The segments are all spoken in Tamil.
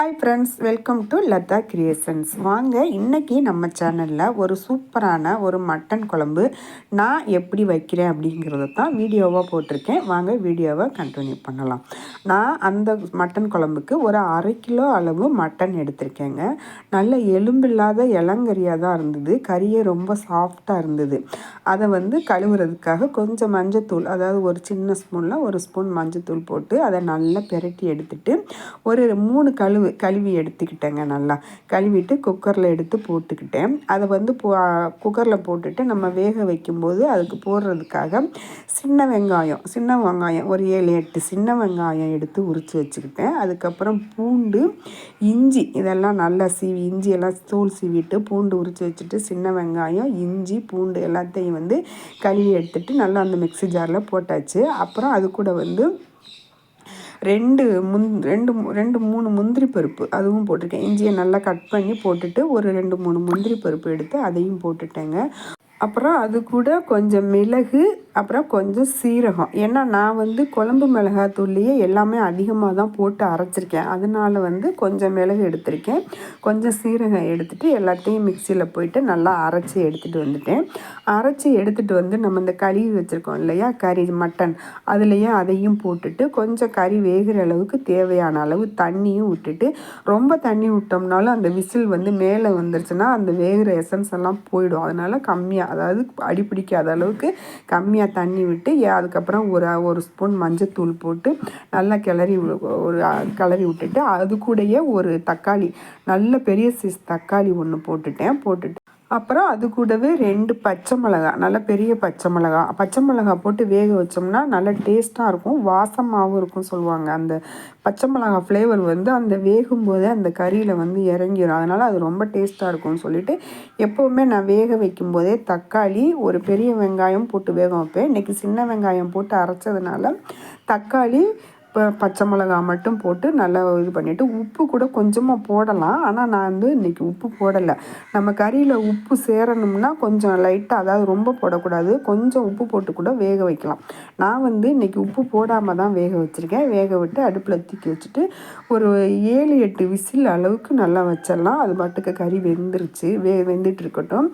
Hi friends, welcome to Latha Creations. வாங்க இன்றைக்கி நம்ம சேனலில் ஒரு சூப்பரான ஒரு மட்டன் குழம்பு நான் எப்படி வைக்கிறேன் அப்படிங்கிறத தான் வீடியோவாக போட்டிருக்கேன். வாங்க வீடியோவை கண்டினியூ பண்ணலாம். நான் அந்த மட்டன் குழம்புக்கு ஒரு 1/2 கிலோ அளவு மட்டன் எடுத்திருக்கேங்க. நல்ல எலும்பில்லாத இளங்கறியாக தான் இருந்தது. கறியே ரொம்ப சாஃப்டாக இருந்தது. அதை கழுவுறதுக்காக கொஞ்சம் மஞ்சத்தூள், அதாவது ஒரு சின்ன ஸ்பூனில் ஒரு ஸ்பூன் மஞ்சத்தூள் போட்டு அதை நல்லா பெரட்டி எடுத்துட்டு ஒரு 3 கழுவி எடுத்துக்கிட்டேங்க. நல்லா கழுவிட்டு குக்கரில் எடுத்து போட்டுக்கிட்டேன். அதை குக்கரில் போட்டுட்டு நம்ம வேக வைக்கும்போது அதுக்கு போடுறதுக்காக சின்ன வெங்காயம் ஒரு 7-8 சின்ன வெங்காயம் எடுத்து உரித்து வச்சுக்கிட்டேன். அதுக்கப்புறம் பூண்டு, இஞ்சி இதெல்லாம் நல்லா இஞ்சி எல்லாம் தூள் சீவிட்டு பூண்டு உரித்து வச்சுட்டு சின்ன வெங்காயம், இஞ்சி, பூண்டு எல்லாத்தையும் கழுவி எடுத்துட்டு நல்லா அந்த மிக்ஸி ஜாரில் போட்டாச்சு. அப்புறம் அது கூட 2-3 முந்திரி பருப்பு அதுவும் போட்டிருக்கேன். இஞ்சியை நல்லா கட் பண்ணி போட்டுட்டு ஒரு 2-3 முந்திரி பருப்பு எடுத்து அதையும் போட்டுட்டேங்க. அப்புறம் அது கூட கொஞ்சம் மிளகு, அப்புறம் கொஞ்சம் சீரகம். ஏன்னா நான் குழம்பு மிளகாத்தூள்லேயே எல்லாமே அதிகமாக தான் போட்டு அரைச்சிருக்கேன். அதனால கொஞ்சம் மிளகு எடுத்திருக்கேன், கொஞ்சம் சீரகம் எடுத்துகிட்டு எல்லாத்தையும் மிக்சியில் போயிட்டு நல்லா அரைச்சி எடுத்துகிட்டு வந்துட்டேன். அரைச்சி எடுத்துகிட்டு நம்ம இந்த கழுவி வச்சுருக்கோம் இல்லையா கறி மட்டன், அதுலேயே அதையும் போட்டுட்டு கொஞ்சம் கறி வேகிற அளவுக்கு தேவையான அளவு தண்ணியும் விட்டுட்டு, ரொம்ப தண்ணி விட்டோம்னாலும் அந்த விசில் மேலே வந்துருச்சுன்னா அந்த வேகிற எசன்ஸ் எல்லாம் போயிடும். அதனால் கம்மியாக, அதாவது அடிப்பிடிக்காத அளவுக்கு கம்மியாக தண்ணி விட்டு அதுக்கப்புறம் ஒரு ஸ்பூன் மஞ்சத்தூள் போட்டு நல்லா கிளறி விட்டுட்டு அது கூடயே ஒரு தக்காளி, நல்ல பெரிய சைஸ் தக்காளி ஒன்று போட்டுட்டு அப்புறம் அது கூடவே 2 பச்சை மிளகா, நல்ல பெரிய பச்சை மிளகா போட்டு வேக வச்சோம்னா நல்லா டேஸ்ட்டாக இருக்கும், வாசமாகவும் இருக்கும் சொல்லுவாங்க. அந்த பச்சை மிளகா ஃப்ளேவர் அந்த வேகும்போதே அந்த கறியில் இறங்கிடும். அதனால் அது ரொம்ப டேஸ்ட்டாக இருக்கும்னு சொல்லிட்டு எப்போவுமே நான் வேக வைக்கும்போதே தக்காளி, ஒரு பெரிய வெங்காயம் போட்டு வேக வைப்பேன். இன்றைக்கி சின்ன வெங்காயம் போட்டு அரைச்சதுனால தக்காளி, பச்சை மிளகா மட்டும் போட்டு நல்லா இது பண்ணிவிட்டு உப்பு கூட கொஞ்சமாக போடலாம். ஆனால் நான் இன்றைக்கி உப்பு போடலை. நம்ம கறியில் உப்பு சேரணும்னா கொஞ்சம் லைட்டாக, அதாவது ரொம்ப போடக்கூடாது, கொஞ்சம் உப்பு போட்டு கூட வேக வைக்கலாம். நான் இன்றைக்கி உப்பு போடாமல் தான் வேக வச்சுருக்கேன். வேக விட்டு அடுப்பில் தூக்கி வச்சுட்டு ஒரு 7-8 விசில் அளவுக்கு நல்லா வச்சிடலாம். அது பாட்டுக்கு கறி வெந்துருச்சு, வெந்துட்டு இருக்கட்டும்.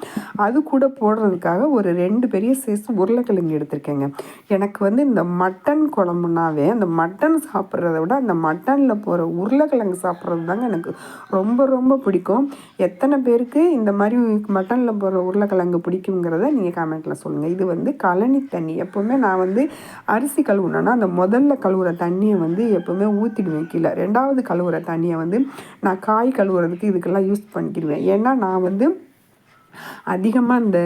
அது கூட போடுறதுக்காக ஒரு 2 பெரிய சைஸ் உருளைக்கிழங்கு எடுத்திருக்கேங்க. எனக்கு இந்த மட்டன் குழம்புனாவே அந்த மட்டன் சாப்பிட்றத விட அந்த மட்டனில் போகிற உருளைக்கிழங்கு சாப்பிட்றது தாங்க எனக்கு ரொம்ப ரொம்ப பிடிக்கும். எத்தனை பேருக்கு இந்த மாதிரி மட்டனில் போகிற உருளைக்கிழங்கு பிடிக்குங்கிறத நீங்கள் கமெண்ட்டில் சொல்லுங்கள். இது கழனி தண்ணி. எப்போவுமே நான் அரிசி கழுவுனேன்னா அந்த முதல்ல கழுவுற தண்ணியை எப்போவுமே ஊற்றிடுவேன் கீழே. 2வது கழுவுற தண்ணியை நான் காய் கழுவுறதுக்கு இதுக்கெல்லாம் யூஸ் பண்ணிக்கிடுவேன். ஏன்னா நான் அதிகமாக இந்த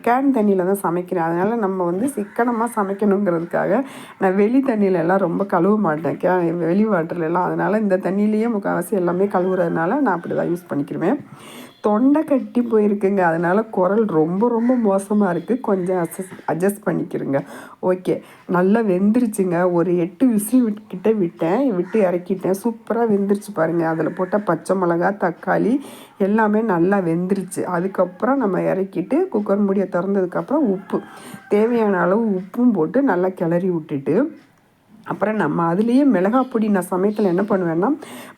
கேன் தண்ணியில் தான் சமைக்கிறேன். அதனால் நம்ம சிக்கனமாக சமைக்கணுங்கிறதுக்காக நான் வெளி தண்ணியிலலாம் ரொம்ப கழுவ மாட்டேன், வெளி வாட்டர்லாம். அதனால் இந்த தண்ணியிலேயே முக்கால்வாசி எல்லாமே கழுவுறதுனால நான் அப்படி தான் யூஸ் பண்ணிக்கிடுவேன். தொண்டை கட்டி போயிருக்குங்க, அதனால் குரல் ரொம்ப ரொம்ப மோசமாக இருக்குது, கொஞ்சம் அட்ஜஸ்ட் பண்ணிக்கிறேங்க. ஓகே, நல்லா வெந்துருச்சுங்க. ஒரு 8 விசில் விட்டு இறக்கிட்டேன். சூப்பராக வெந்துருச்சு பாருங்கள். அதில் போட்ட பச்சை மிளகா, தக்காளி எல்லாமே நல்லா வெந்துருச்சு. அதுக்கப்புறம் நம்ம இறக்கிட்டு குக்கர் மூடியை திறந்ததுக்கப்புறம் தேவையான அளவு உப்பும் போட்டு நல்லா கிளறி விட்டுட்டு அப்புறம் நம்ம அதுலேயே மிளகாப்பொடி, நான் சமயத்தில் என்ன பண்ணுவேன்னா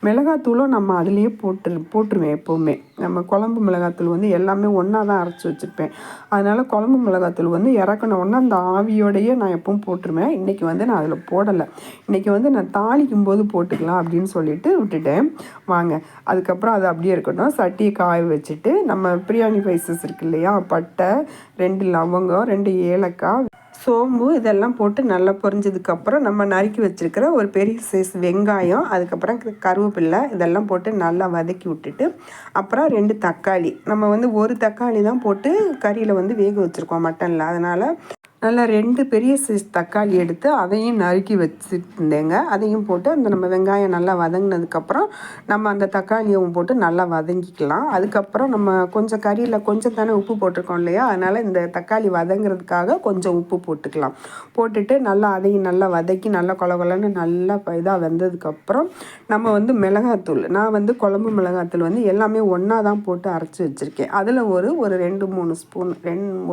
மிளகாத்தூளும் நம்ம அதுலேயே போட்டுருவேன். எப்போவுமே நம்ம குழம்பு மிளகாத்தூள் எல்லாமே ஒன்றா தான் அரைச்சி வச்சுருப்பேன். அதனால் குழம்பு மிளகாத்தூள் இறக்கணுன்னா அந்த ஆவியோடையே நான் எப்பவும் போட்டுருவேன். இன்றைக்கி நான் அதில் போடலை. இன்றைக்கி நான் தாளிக்கும் போது போட்டுக்கலாம் அப்படின்னு சொல்லிட்டு விட்டுட்டேன். வாங்க, அதுக்கப்புறம் அது அப்படியே இருக்கட்டும். சட்டியை காய வச்சுட்டு நம்ம பிரியாணி ஸ்பைசஸ் இருக்கு இல்லையா, பட்டை, 2 லவங்கம், 2 ஏலக்காய், சோம்பு இதெல்லாம் போட்டு நல்லா பொரிஞ்சதுக்கப்புறம் நம்ம நறுக்கி வச்சுருக்கிற ஒரு பெரிய சைஸ் வெங்காயம், அதுக்கப்புறம் கருவேப்பில்லை இதெல்லாம் போட்டு நல்லா வதக்கி விட்டுட்டு அப்புறம் 2 தக்காளி, நம்ம ஒரு தக்காளி தான் போட்டு கறியில் வேக வச்சுருக்கோம் மட்டனில். அதனால் நல்லா 2 பெரிய சைஸ் தக்காளி எடுத்து அதையும் நறுக்கி வச்சுருந்தேங்க. அதையும் போட்டு நம்ம வெங்காயம் நல்லா வதங்கினதுக்கப்புறம் நம்ம அந்த தக்காளியும் போட்டு நல்லா வதங்கிக்கலாம். அதுக்கப்புறம் நம்ம கொஞ்சம் கறியில் கொஞ்சம் தானே உப்பு போட்டிருக்கோம் இல்லையா, அதனால் இந்த தக்காளி வதங்கிறதுக்காக கொஞ்சம் உப்பு போட்டுக்கலாம். போட்டுட்டு நல்லா அதையும் நல்லா வதக்கி நல்லா கொலன்னு நல்லா இதாக வந்ததுக்கப்புறம் நம்ம மிளகாத்தூள், நான் குழம்பு மிளகாத்தூள் எல்லாமே ஒன்றா தான் போட்டு அரைச்சி வச்சுருக்கேன். அதில் ஒரு 2-3 ஸ்பூன்,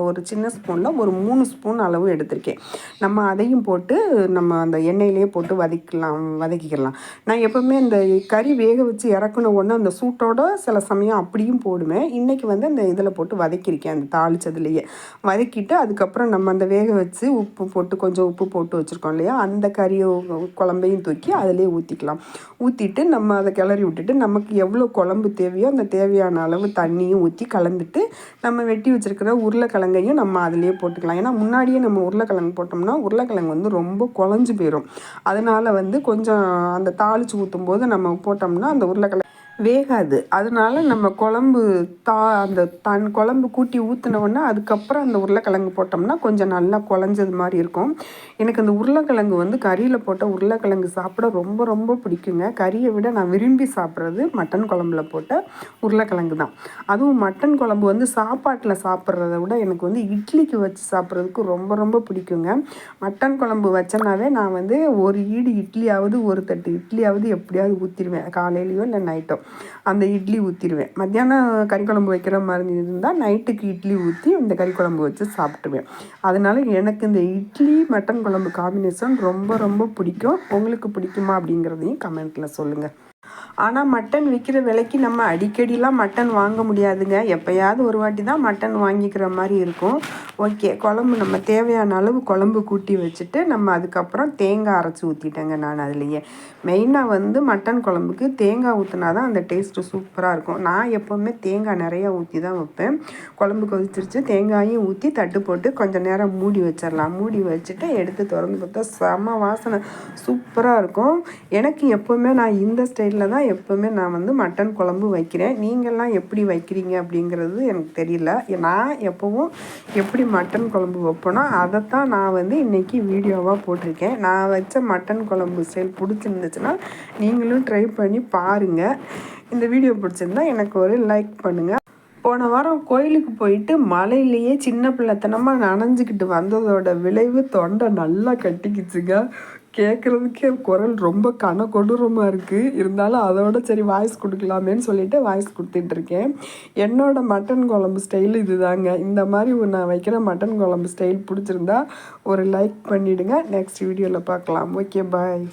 ஒரு சின்ன ஸ்பூனில் ஒரு 3 ஸ்பூன் ஸ்பூன் அளவு எடுத்திருக்கேன். நம்ம அதையும் போட்டு நம்ம அந்த எண்ணெயிலேயே போட்டு வதக்கிக்கலாம். நான் எப்போவுமே இந்த கறி வேக வச்சு இறக்குன உடனே அந்த சூட்டோட சில சமயம் அப்படியும் போடுவேன். இன்றைக்கி வந்து அந்த இதில் போட்டு வதக்கியிருக்கேன், அந்த தாளிச்சதுலேயே வதக்கிட்டு அதுக்கப்புறம் நம்ம அந்த வேக வச்சு உப்பு போட்டு கொஞ்சம் உப்பு போட்டு வச்சுருக்கோம் இல்லையா, அந்த கறியை குழம்பையும் தூக்கி அதிலே ஊற்றிக்கலாம். ஊற்றிட்டு நம்ம அதை கிளறி விட்டுட்டு நமக்கு எவ்வளோ குழம்பு தேவையோ அந்த தேவையான அளவு தண்ணியும் ஊற்றி கலந்துட்டு நம்ம வெட்டி வச்சுருக்கிற உருளைக்கிழங்கையும் நம்ம அதிலே போட்டுக்கலாம். ஏன்னா முன்னாடியே நம்ம உருளைக்கிழங்கு போட்டோம்னா உருளைக்கிழங்கு வந்து ரொம்ப குழஞ்சி போயிடும். அதனால் வந்து கொஞ்சம் அந்த தாளித்து ஊற்றும் போது நம்ம போட்டோம்னா அந்த உருளைக்கிழங்கு வேகாது. அதனால நம்ம குழம்பு அந்த குழம்பு கூட்டி ஊற்றினோன்னா அதுக்கப்புறம் அந்த உருளைக்கிழங்கு போட்டோம்னா கொஞ்சம் நல்லா குழஞ்சது மாதிரி இருக்கும். எனக்கு அந்த உருளைக்கிழங்கு வந்து கறியில் போட்ட உருளைக்கிழங்கு சாப்பிட ரொம்ப ரொம்ப பிடிக்குங்க. கறியை விட நான் விரும்பி சாப்பிட்றது மட்டன் குழம்புல போட்ட உருளைக்கிழங்கு தான். அதுவும் மட்டன் குழம்பு வந்து சாப்பாட்டில் சாப்பிட்றத விட எனக்கு வந்து இட்லிக்கு வச்சு சாப்பிட்றதுக்கு ரொம்ப ரொம்ப பிடிக்குங்க. மட்டன் குழம்பு வச்சேன்னாவே நான் வந்து ஒரு ஈடு இட்லியாவது ஒரு தட்டு இட்லியாவது எப்படியாவது ஊற்றிடுவேன். காலையிலையோ இல்லை நைட்டோ அந்த இட்லி ஊற்றிடுவேன். மத்தியானம் கறி குழம்பு வைக்கிற மாதிரி இருந்தால் நைட்டுக்கு இட்லி ஊற்றி அந்த கறி குழம்பு வச்சு சாப்பிட்டுவேன். அதனால் எனக்கு இந்த இட்லி மட்டன் குழம்பு காம்பினேஷன் ரொம்ப ரொம்ப பிடிக்கும். உங்களுக்கு பிடிக்குமா அப்படிங்கிறதையும் கமெண்ட்டில் சொல்லுங்கள். ஆனால் மட்டன் விற்கிற விலைக்கு நம்ம அடிக்கடிலாம் மட்டன் வாங்க முடியாதுங்க. எப்போயாவது ஒரு வாட்டி தான் மட்டன் வாங்கிக்கிற மாதிரி இருக்கும். ஓகே, குழம்பு நம்ம தேவையான அளவு குழம்பு கூட்டி வச்சுட்டு நம்ம அதுக்கப்புறம் தேங்காய் அரைச்சி ஊற்றிட்டேங்க நான் அதுலேயே. மெயினாக வந்து மட்டன் குழம்புக்கு தேங்காய் ஊற்றினா தான் அந்த டேஸ்ட்டு சூப்பராக இருக்கும். நான் எப்போவுமே தேங்காய் நிறையா ஊற்றி தான் வைப்பேன். குழம்பு கொதிச்சிருச்சு, தேங்காயும் ஊற்றி தட்டு போட்டு கொஞ்சம் நேரம் மூடி வச்சிடலாம். மூடி வச்சுட்டு எடுத்து திறந்து பார்த்தா செம வாசனை சூப்பராக இருக்கும். எனக்கு எப்போவுமே நான் இந்த ஸ்டைலில் தான் எப்போவுமே நான் வந்து மட்டன் குழம்பு வைக்கிறேன். நீங்கள்லாம் எப்படி வைக்கிறீங்க அப்படிங்கிறது எனக்கு தெரியல. நான் எப்போவும் எப்படி மட்டன் குழம்பு வைப்பேனோ அதைத்தான் நான் வந்து இன்றைக்கி வீடியோவாக போட்டிருக்கேன். நான் வச்ச மட்டன் குழம்பு ஸ்டைல் பிடிச்சிருந்துச்சுன்னா நீங்களும் ட்ரை பண்ணி பாருங்கள். இந்த வீடியோ பிடிச்சிருந்தா எனக்கு ஒரு லைக் பண்ணுங்கள். போன வாரம் கோயிலுக்கு போயிட்டு மழையிலேயே சின்ன பிள்ளைத்தனமாக நனைஞ்சிக்கிட்டு வந்ததோட விளைவு தொண்டை நல்லா கட்டிக்கிச்சுங்க. கேட்குறதுக்கே குரல் ரொம்ப கொடூரமாக இருக்குது. இருந்தாலும் அதோட சரி வாய்ஸ் கொடுக்கலாமேன்னு சொல்லிவிட்டு வாய்ஸ் கொடுத்துட்ருக்கேன். என்னோடய மட்டன் குழம்பு ஸ்டைல் இது தாங்க. இந்த மாதிரி நான் வைக்கிற மட்டன் குழம்பு ஸ்டைல் பிடிச்சிருந்தா ஒரு லைக் பண்ணிவிடுங்க. நெக்ஸ்ட் வீடியோவில் பார்க்கலாம். ஓகே, பாய்.